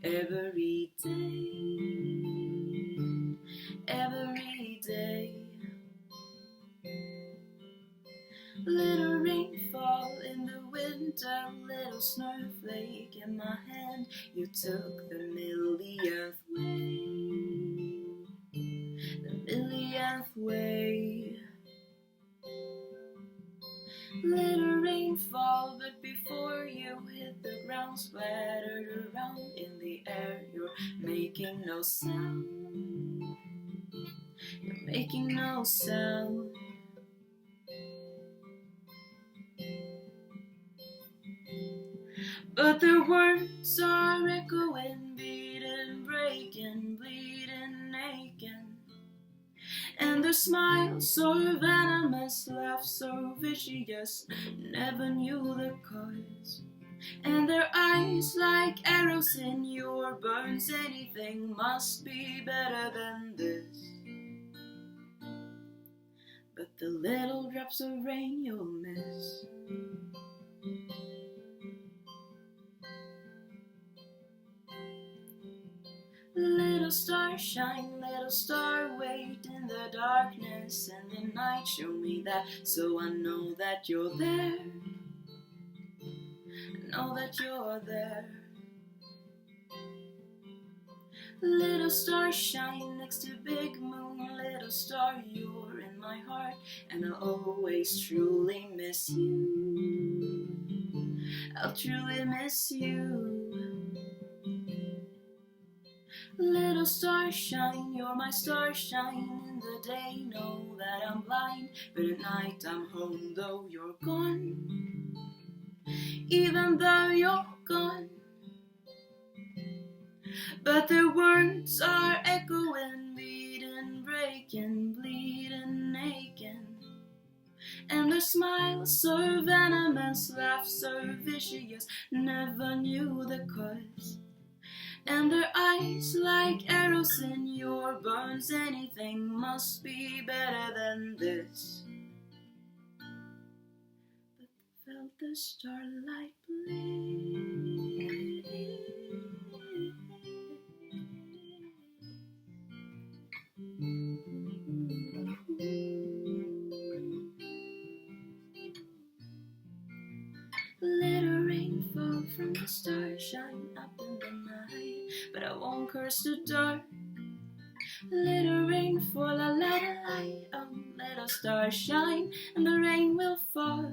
every day. Little rainfall in the winter, little snowflake in my hand. You took the millionth way. Little rainfall, but before you hit the ground, splattered around in the air. You're making no sound. You're making no sound. But their words are echoing, beating, breaking, bleeding, aching. And their smile so venomous, laugh so vicious, never knew the cause. And their eyes like arrows in your bones, anything must be better than this. But the little drops of rain you'll miss. Little star shine, little star wait in the darkness and the night. Show me that so I know that you're there. Know that you're there. Little star shine next to big moon. Little star, you're in my heart, and I'll always truly miss you. I'll truly miss you. Little star shine, you're my star shine. In the day know that I'm blind, but at night I'm home though you're gone. Even though you're gone. But their words are echoing, beating, breaking, bleeding, aching. And their smile so venomous, laugh so vicious, never knew the cause. And their eyes like arrows in your bones, anything must be better than this. But felt the starlight bleed. Little rainfall from the stars shine up in the night, but I won't curse the dark. Little rainfall, I let a light on. Little stars shine, and the rain will fall.